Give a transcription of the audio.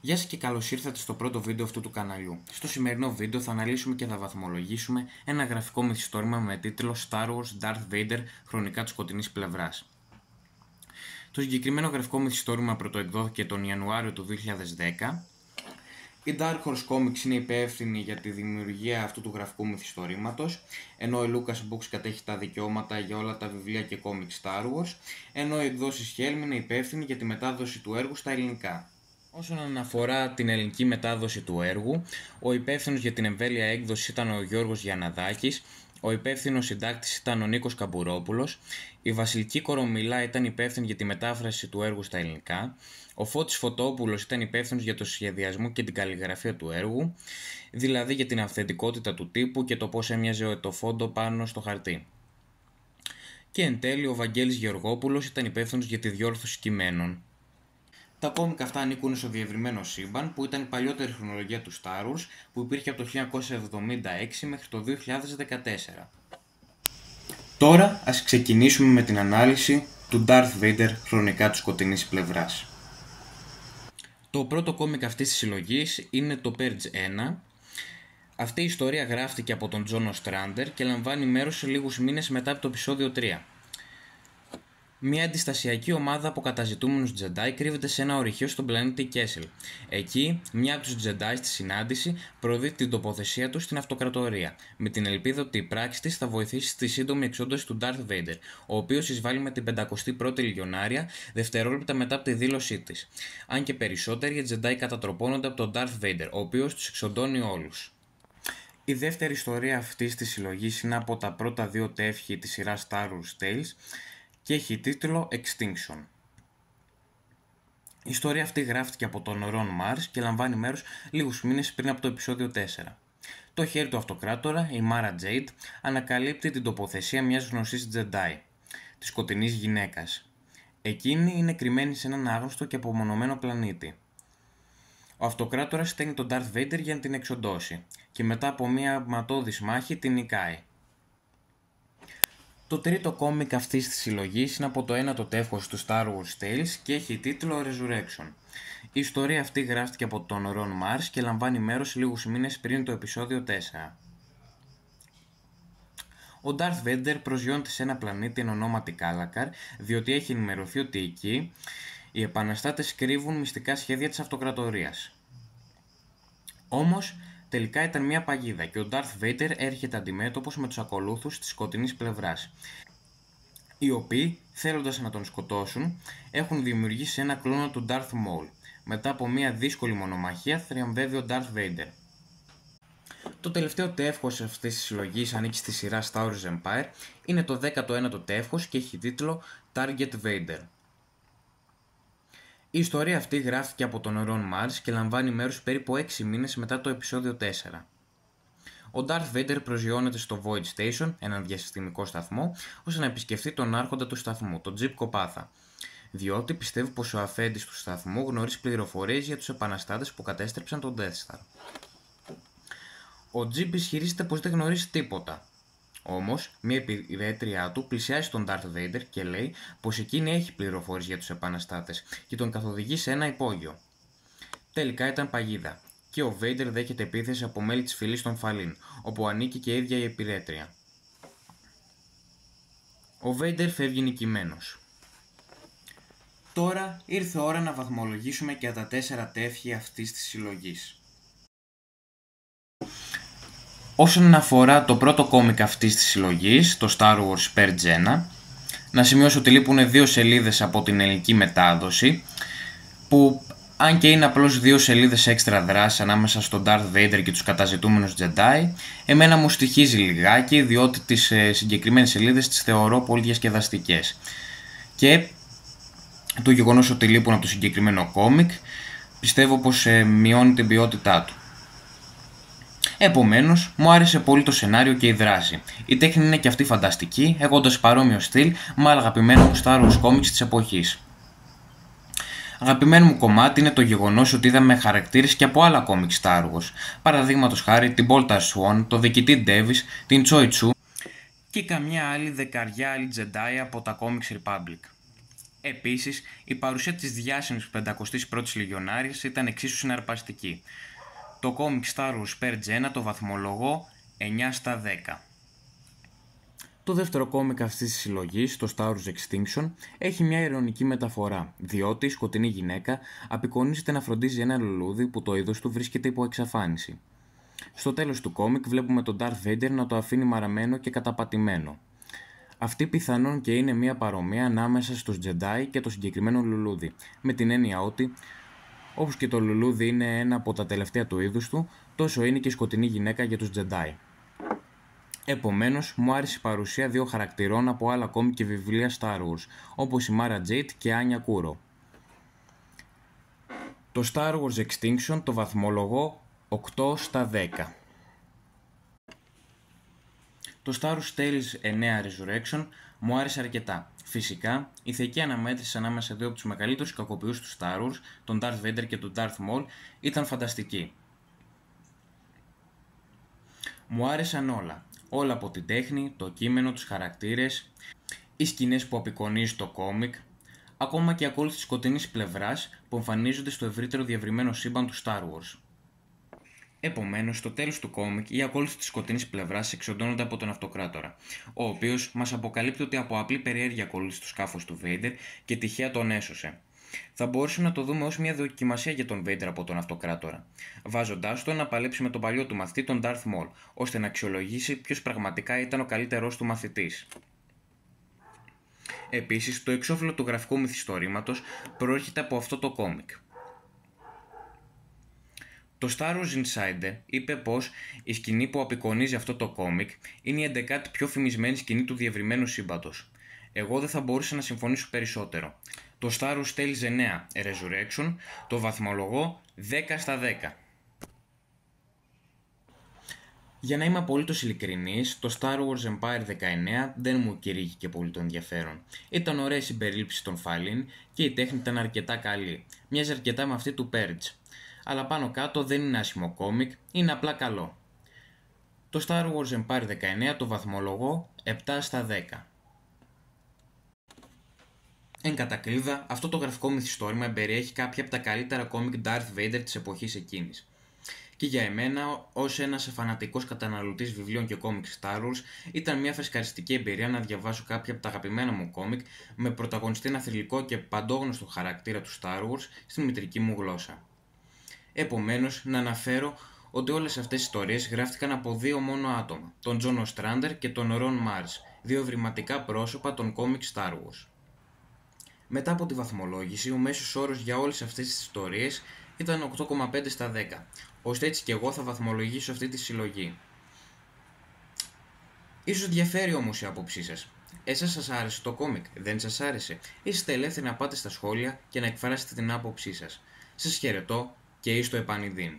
Γεια σας και καλώς ήρθατε στο πρώτο βίντεο αυτού του καναλιού. Στο σημερινό βίντεο θα αναλύσουμε και θα βαθμολογήσουμε ένα γραφικό μυθιστόρημα με τίτλο Star Wars Darth Vader χρονικά της σκοτεινής πλευράς. Το συγκεκριμένο γραφικό μυθιστόρημα πρωτοεκδόθηκε τον Ιανουάριο του 2010. Η Dark Horse Comics είναι υπεύθυνη για τη δημιουργία αυτού του γραφικού μυθιστορήματος, ενώ η Lucas Books κατέχει τα δικαιώματα για όλα τα βιβλία και κόμικς Star Wars, ενώ η εκδόσεις Helm είναι υπεύθυνη για τη μετάδοση του έργου στα ελληνικά. Όσον αφορά την ελληνική μετάδοση του έργου, ο υπεύθυνος για την εμβέλεια έκδοση ήταν ο Γιώργος Γιανναδάκης, ο υπεύθυνος συντάκτης ήταν ο Νίκος Καμπουρόπουλος, η Βασιλική Κορομιλά ήταν υπεύθυνη για τη μετάφραση του έργου στα ελληνικά, ο Φώτης Φωτόπουλος ήταν υπεύθυνος για το σχεδιασμό και την καλλιγραφία του έργου, δηλαδή για την αυθεντικότητα του τύπου και το πώς έμοιαζε το φόντο πάνω στο χαρτί. Και εν τέλει ο Βαγγέλης Γεωργόπουλος ήταν υπεύθυνος για τη διόρθωση κειμένων. Τα κόμικα αυτά ανήκουν στο διευρυμένο σύμπαν που ήταν η παλιότερη χρονολογία του Star Wars που υπήρχε από το 1976 μέχρι το 2014. Τώρα ας ξεκινήσουμε με την ανάλυση του Darth Vader χρονικά της σκοτεινής πλευράς. Το πρώτο κόμικ αυτής της συλλογής είναι το Purge 1. Αυτή η ιστορία γράφτηκε από τον Τζον Οστράντερ και λαμβάνει μέρος σε λίγους μήνες μετά από το επεισόδιο 3. Μια αντιστασιακή ομάδα από καταζητούμενους Jedi κρύβεται σε ένα ορυχείο στον πλανήτη Κέσελ. Εκεί, μια από τους Jedi στη συνάντηση προδίδει την τοποθεσία του στην αυτοκρατορία, με την ελπίδα ότι η πράξη της θα βοηθήσει στη σύντομη εξόντωση του Darth Vader, ο οποίος εισβάλλει με την 51η Λιγιονάρια δευτερόλεπτα μετά από τη δήλωσή της. Αν και περισσότεροι οι Jedi κατατροπώνονται από τον Darth Vader, ο οποίος τους εξοντώνει όλους. Η δεύτερη ιστορία αυτής της συλλογής είναι από τα πρώτα δύο τεύχη της σειράς Star Wars Tales και έχει τίτλο Extinction. Η ιστορία αυτή γράφτηκε από τον Ron Mars και λαμβάνει μέρος λίγους μήνες πριν από το επεισόδιο 4. Το χέρι του αυτοκράτορα, η Mara Jade, ανακαλύπτει την τοποθεσία μιας γνωστής Jedi, της σκοτεινής γυναίκας. Εκείνη είναι κρυμμένη σε έναν άγνωστο και απομονωμένο πλανήτη. Ο αυτοκράτορας στέλνει τον Darth Vader για να την εξοντώσει και μετά από μια ματώδης μάχη την νικάει. Το τρίτο κόμικ αυτής της συλλογής είναι από το ένατο τεύχος του Star Wars Tales και έχει τίτλο Resurrection. Η ιστορία αυτή γράφτηκε από τον Ron Mars και λαμβάνει μέρος λίγους μήνες πριν το επεισόδιο 4. Ο Darth Vader προσγειώνεται σε ένα πλανήτη εν ονόματι Κάλακαρ, διότι έχει ενημερωθεί ότι εκεί οι επαναστάτες κρύβουν μυστικά σχέδια της αυτοκρατορίας. Όμως, τελικά ήταν μια παγίδα και ο Darth Vader έρχεται αντιμέτωπος με τους ακολούθους της σκοτεινής πλευράς, οι οποίοι, θέλοντας να τον σκοτώσουν, έχουν δημιουργήσει ένα κλόνο του Darth Maul. Μετά από μια δύσκολη μονομαχία θριαμβεύει ο Darth Vader. Το τελευταίο τεύχος αυτής της συλλογής ανήκει στη σειρά Star Wars Empire, είναι το 19ο τεύχος και έχει τίτλο Target Vader. Η ιστορία αυτή γράφτηκε από τον Ron Mars και λαμβάνει μέρος περίπου 6 μήνες μετά το επεισόδιο 4. Ο Darth Vader προσγειώνεται στο Void Station, έναν διασυστημικό σταθμό, ώστε να επισκεφτεί τον άρχοντα του σταθμού, τον Τζιπ Κοπάθα, διότι πιστεύει πως ο αφέντης του σταθμού γνωρίζει πληροφορίες για τους επαναστάτες που κατέστρεψαν τον Death Star. Ο Τζιπ ισχυρίζεται πως δεν γνωρίζει τίποτα. Όμως, μια υπηρέτριά του πλησιάζει τον Darth Vader και λέει πως εκείνη έχει πληροφορίες για τους επαναστάτες και τον καθοδηγεί σε ένα υπόγειο. Τελικά ήταν παγίδα και ο Vader δέχεται επίθεση από μέλη της φυλής των Φαλίν, όπου ανήκει και η ίδια η υπηρέτρια. Ο Vader φεύγει νικημένος. Τώρα ήρθε ώρα να βαθμολογήσουμε και τα 4 τεύχη αυτής της συλλογής. Όσον αφορά το πρώτο κόμικ αυτής της συλλογής, το Star Wars Purge 1, να σημειώσω ότι λείπουν 2 σελίδες από την ελληνική μετάδοση, που αν και είναι απλώς 2 σελίδες έξτρα δράση ανάμεσα στον Darth Vader και τους καταζητούμενους Jedi, εμένα μου στοιχίζει λιγάκι, διότι τις συγκεκριμένες σελίδες τις θεωρώ πολύ διασκεδαστικές. Και το γεγονός ότι λείπουν από το συγκεκριμένο κόμικ, πιστεύω πως μειώνει την ποιότητά του. Επομένως, μου άρεσε πολύ το σενάριο και η δράση. Η τέχνη είναι και αυτή φανταστική, έχοντας παρόμοιο στυλ με άλλα αγαπημένα μου Star Wars comics της εποχής. Αγαπημένο μου κομμάτι είναι το γεγονός ότι είδαμε χαρακτήρες και από άλλα comics Star Wars, παραδείγματος χάρη την Boltar Swan, το διοικητή Davis, την Choi Chu και καμιά άλλη δεκαριά άλλη Jedi από τα Comics Republic. Επίσης, η παρουσία της διάσημης 501ης Λεγιονάριας ήταν εξίσου συναρπαστική. Το κόμικ Star Wars Purge 1 το βαθμολογώ 9 στα 10. Το δεύτερο κόμικ αυτής της συλλογής, το Star Wars Extinction, έχει μια ειρωνική μεταφορά, διότι η σκοτεινή γυναίκα απεικονίζεται να φροντίζει ένα λουλούδι που το είδος του βρίσκεται υπό εξαφάνιση. Στο τέλος του κόμικ βλέπουμε τον Darth Vader να το αφήνει μαραμένο και καταπατημένο. Αυτή πιθανόν και είναι μια παρομοία ανάμεσα στους Jedi και το συγκεκριμένο λουλούδι, με την έννοια ότι, όπως και το λουλούδι είναι ένα από τα τελευταία του είδους του, τόσο είναι και η σκοτεινή γυναίκα για τους Jedi. Επομένως, μου άρεσε η παρουσία δύο χαρακτηρών από άλλα κόμικ και βιβλία Star Wars, όπως η Mara Jade και Anya Kuro. Το Star Wars Extinction το βαθμολογώ 8 στα 10. Το Star Wars Tales 9 Resurrection μου άρεσε αρκετά. Φυσικά, η θεϊκή αναμέτρηση ανάμεσα σε δύο από τους μεγαλύτερους κακοποιούς του Star Wars, τον Darth Vader και τον Darth Maul, ήταν φανταστική. Μου άρεσαν όλα. Όλα από την τέχνη, το κείμενο, τους χαρακτήρες, οι σκηνές που απεικονίζει το κόμικ, ακόμα και οι ακόλουθοι της σκοτεινής πλευράς που εμφανίζονται στο ευρύτερο διευρυμένο σύμπαν του Star Wars. Επομένως, στο τέλος του κόμικ, οι ακόλουθοι της σκοτεινής πλευράς εξοντώνονται από τον Αυτοκράτορα, ο οποίος μας αποκαλύπτει ότι από απλή περιέργεια ακολούθησε το σκάφος του Vader και τυχαία τον έσωσε. Θα μπορούσαμε να το δούμε ως μια δοκιμασία για τον Vader από τον Αυτοκράτορα, βάζοντάς τον να παλέψει με τον παλιό του μαθητή τον Darth Maul, ώστε να αξιολογήσει ποιος πραγματικά ήταν ο καλύτερός του μαθητής. Επίσης, το εξώφυλλο του γραφικού μυθιστορήματος προέρχεται από αυτό το κόμικ. Το Star Wars Insider είπε πως η σκηνή που απεικονίζει αυτό το κόμικ είναι η 11η πιο φημισμένη σκηνή του διευρυμένου σύμπαντος. Εγώ δεν θα μπορούσα να συμφωνήσω περισσότερο. Το Star Wars Tales 9 Resurrection το βαθμολογώ 10 στα 10. Για να είμαι απολύτως ειλικρινής, το Star Wars Empire 19 δεν μου κηρύχθηκε πολύ το ενδιαφέρον. Ήταν ωραία η συμπερίληψη των Fallen και η τέχνη ήταν αρκετά καλή. Μοιάζει αρκετά με αυτή του Purge. Αλλά πάνω κάτω δεν είναι άσχημο κόμικ, είναι απλά καλό. Το Star Wars Empire 19 το βαθμολογώ 7 στα 10. Εν κατακλείδα, αυτό το γραφικό μυθιστόρημα περιέχει κάποια από τα καλύτερα κόμικ Darth Vader της εποχής εκείνης. Και για εμένα, ως ένας φανατικός καταναλωτής βιβλίων και κόμικ Star Wars, ήταν μια φρεσκαριστική εμπειρία να διαβάσω κάποια από τα αγαπημένα μου κόμικ με πρωταγωνιστή ένα θρυλικό και παντόγνωστο χαρακτήρα του Star Wars στη μητρική μου γλώσσα. Επομένως, να αναφέρω ότι όλες αυτές οι ιστορίες γράφτηκαν από δύο μόνο άτομα, τον John Ostrander και τον Ron Marz, δύο ευρηματικά πρόσωπα των κόμικ Star Wars. Μετά από τη βαθμολόγηση, ο μέσος όρος για όλες αυτές τις ιστορίες ήταν 8,5 στα 10, ώστε έτσι και εγώ θα βαθμολογήσω αυτή τη συλλογή. Ίσως διαφέρει όμως η άποψή σας. Εσάς σας άρεσε το κόμικ, δεν σας άρεσε? Είστε ελεύθεροι να πάτε στα σχόλια και να εκφράσετε την άποψή σας. Σας χαιρετώ και εις το επανειδήν.